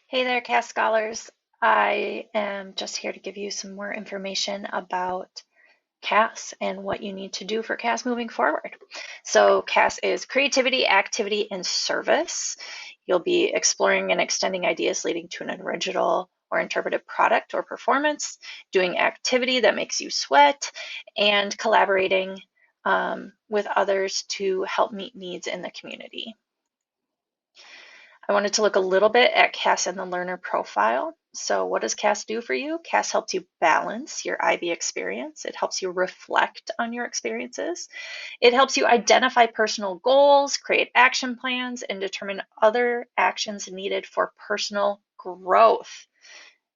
Hey there, CAS scholars. I am just here to give you some more information about CAS and what you need to do for CAS moving forward. So CAS is creativity, activity, and service. You'll be exploring and extending ideas leading to an original or interpretive product or performance, doing activity that makes you sweat, and collaborating with others to help meet needs in the community. I wanted to look a little bit at CAS and the Learner Profile. So what does CAS do for you? CAS helps you balance your IB experience. It helps you reflect on your experiences. It helps you identify personal goals, create action plans, and determine other actions needed for personal growth.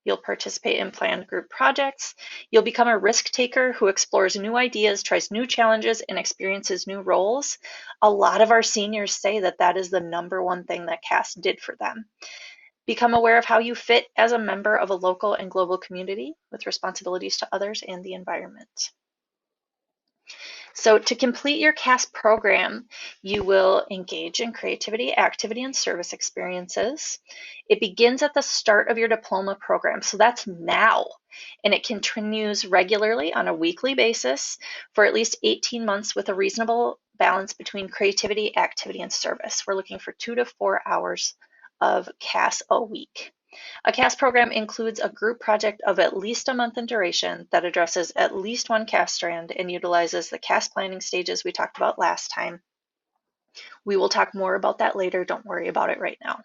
You'll participate in planned group projects. You'll become a risk taker who explores new ideas, tries new challenges, and experiences new roles. A lot of our seniors say that that is the number one thing that CAS did for them. Become aware of how you fit as a member of a local and global community with responsibilities to others and the environment. So to complete your CAS program, you will engage in creativity, activity, and service experiences. It begins at the start of your diploma program, so that's now, and it continues regularly on a weekly basis for at least 18 months with a reasonable balance between creativity, activity, and service. We're looking for 2 to 4 hours of CAS a week. A CAS program includes a group project of at least a month in duration that addresses at least one CAS strand and utilizes the CAS planning stages we talked about last time. We will talk more about that later. Don't worry about it right now.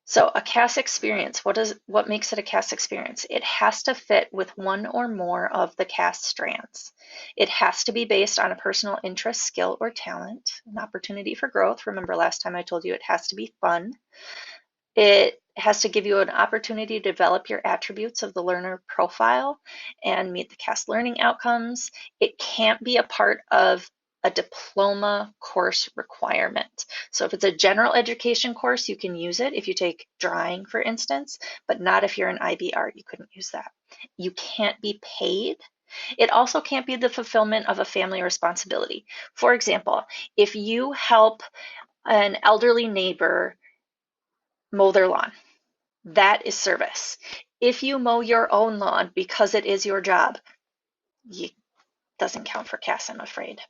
So a CAS experience, what makes it a CAS experience? It has to fit with one or more of the CAS strands. It has to be based on a personal interest, skill, or talent, an opportunity for growth. Remember last time I told you it has to be fun. It has to give you an opportunity to develop your attributes of the learner profile and meet the CAS learning outcomes. It can't be a part of a diploma course requirement. So if it's a general education course, you can use it if you take drawing, for instance, but not if you're an IB art, you couldn't use that. You can't be paid. It also can't be the fulfillment of a family responsibility. For example, if you help an elderly neighbor mow their lawn, that is service. If you mow your own lawn because it is your job, it doesn't count for CAS, I'm afraid.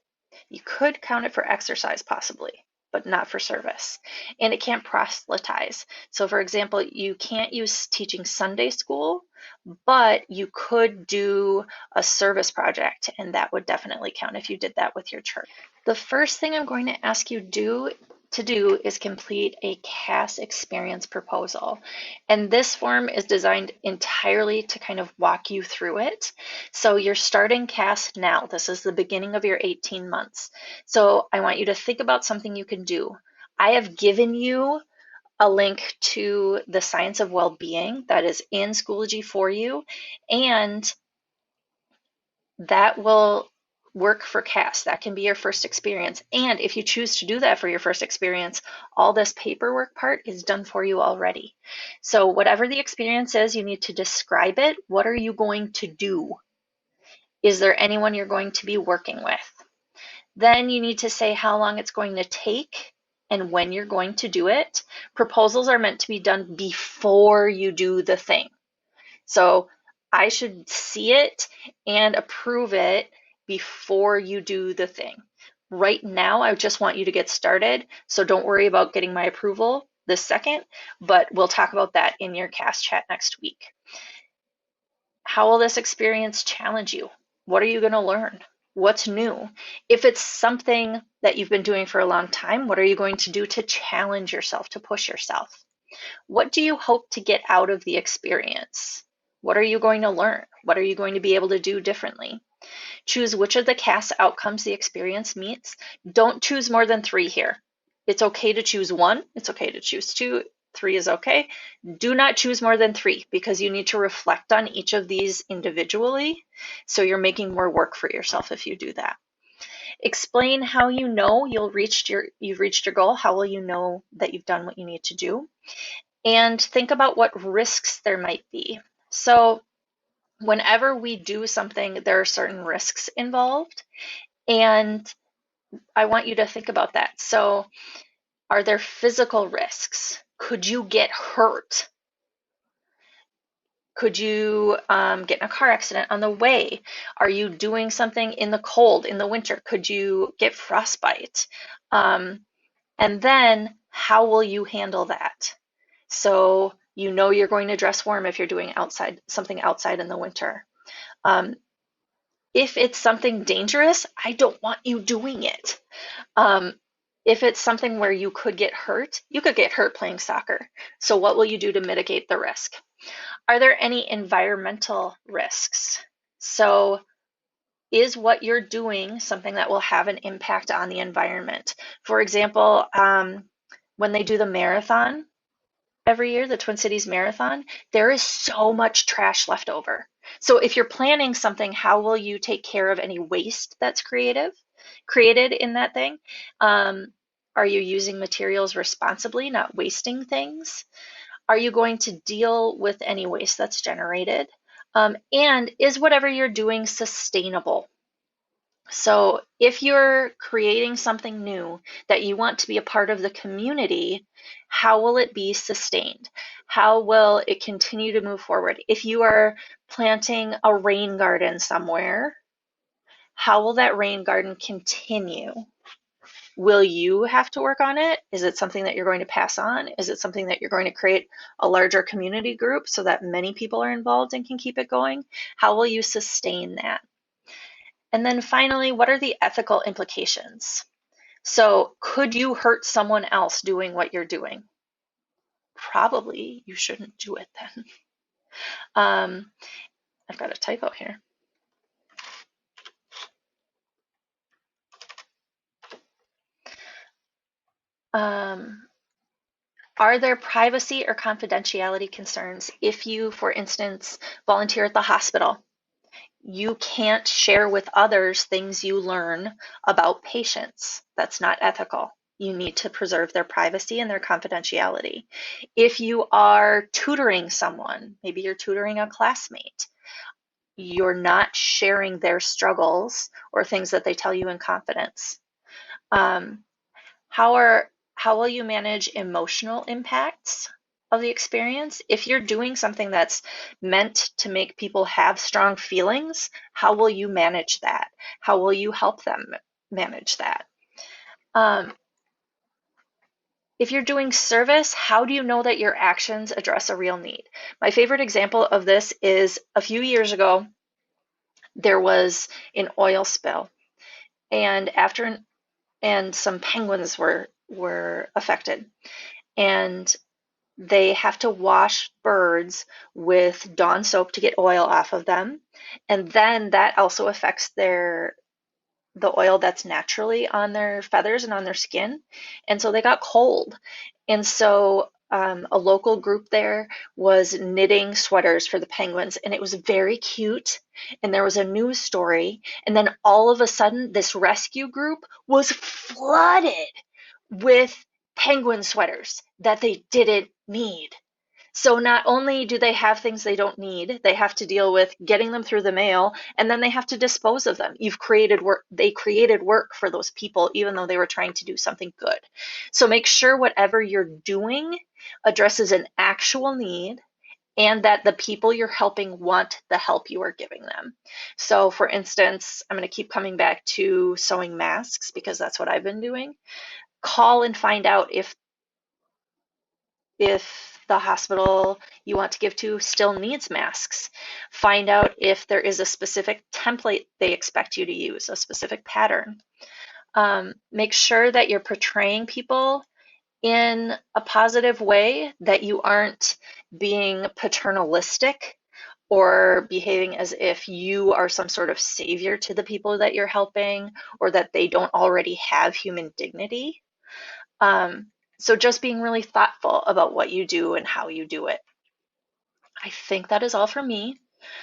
You could count it for exercise possibly, but not for service. And it can't proselytize. So for example, you can't use teaching Sunday school, but you could do a service project, and that would definitely count if you did that with your church. The first thing I'm going to ask you to do is complete a CAS experience proposal. And this form is designed entirely to kind of walk you through it. So you're starting CAS now. This is the beginning of your 18 months. So I want you to think about something you can do. I have given you a link to the Science of Wellbeing that is in Schoology for you, and that will work for CAS. That can be your first experience. And if you choose to do that for your first experience, all this paperwork part is done for you already. So whatever the experience is, you need to describe it. What are you going to do? Is there anyone you're going to be working with? Then you need to say how long it's going to take and when you're going to do it. Proposals are meant to be done before you do the thing. So I should see it and approve it before you do the thing. Right now, I just want you to get started, so don't worry about getting my approval this second, but we'll talk about that in your CAS chat next week. How will this experience challenge you? What are you going to learn? What's new? If it's something that you've been doing for a long time, what are you going to do to challenge yourself, to push yourself? What do you hope to get out of the experience? What are you going to learn? What are you going to be able to do differently? Choose which of the CAS outcomes the experience meets. Don't choose more than 3 here. It's okay to choose 1. It's okay to choose 2. 3 is okay. Do not choose more than 3 because you need to reflect on each of these individually. So you're making more work for yourself if you do that. Explain how you know you've reached your goal. How will you know that you've done what you need to do? And think about what risks there might be. So whenever we do something, there are certain risks involved, and I want you to think about that. So are there physical risks? Could you get hurt? Could you get in a car accident on the way? Are you doing something in the cold, in the winter? Could you get frostbite? And then how will you handle that? So you know you're going to dress warm if you're doing something outside in the winter. If it's something dangerous, I don't want you doing it. If it's something where you could get hurt playing soccer. So what will you do to mitigate the risk? Are there any environmental risks? So is what you're doing something that will have an impact on the environment? For example, when they do the marathon every year, the Twin Cities Marathon, there is so much trash left over. So if you're planning something, how will you take care of any waste that's created in that thing? Are you using materials responsibly, not wasting things? Are you going to deal with any waste that's generated? And is whatever you're doing sustainable? So if you're creating something new that you want to be a part of the community, how will it be sustained? How will it continue to move forward? If you are planting a rain garden somewhere, how will that rain garden continue? Will you have to work on it? Is it something that you're going to pass on? Is it something that you're going to create a larger community group so that many people are involved and can keep it going? How will you sustain that? And then finally, what are the ethical implications? So could you hurt someone else doing what you're doing? Probably you shouldn't do it then. I've got a typo here. Are there privacy or confidentiality concerns if you, for instance, volunteer at the hospital? You can't share with others things you learn about patients. That's not ethical. You need to preserve their privacy and their confidentiality. If you are tutoring someone, maybe you're tutoring a classmate, you're not sharing their struggles or things that they tell you in confidence. How will you manage emotional impacts of the experience? If you're doing something that's meant to make people have strong feelings, how will you manage that? How will you help them manage that? If you're doing service, how do you know that your actions address a real need? My favorite example of this is a few years ago, there was an oil spill, and some penguins were affected, and they have to wash birds with Dawn soap to get oil off of them, and then that also affects the oil that's naturally on their feathers and on their skin, and so they got cold. And so a local group there was knitting sweaters for the penguins, and it was very cute, and there was a news story, and then all of a sudden this rescue group was flooded with penguin sweaters that they didn't need. So not only do they have things they don't need, they have to deal with getting them through the mail, and then they have to dispose of them. You've created work. They created work for those people, even though they were trying to do something good. So make sure whatever you're doing addresses an actual need and that the people you're helping want the help you are giving them. So for instance, I'm going to keep coming back to sewing masks because that's what I've been doing. Call and find out if the hospital you want to give to still needs masks. Find out if there is a specific template they expect you to use, a specific pattern. Make sure that you're portraying people in a positive way, that you aren't being paternalistic or behaving as if you are some sort of savior to the people that you're helping, or that they don't already have human dignity. So just being really thoughtful about what you do and how you do it. I think that is all for me.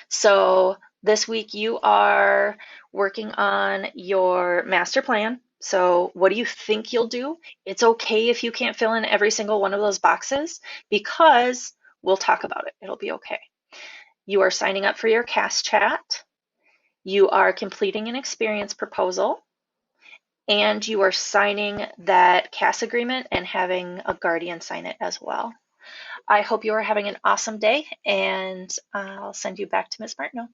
So this week you are working on your master plan. So what do you think you'll do? It's okay if you can't fill in every single one of those boxes, because we'll talk about it. It'll be okay. You are signing up for your CAS chat. You are completing an experience proposal. and you are signing that CAS agreement and having a guardian sign it as well. I hope you are having an awesome day, and I'll send you back to Ms. Martineau.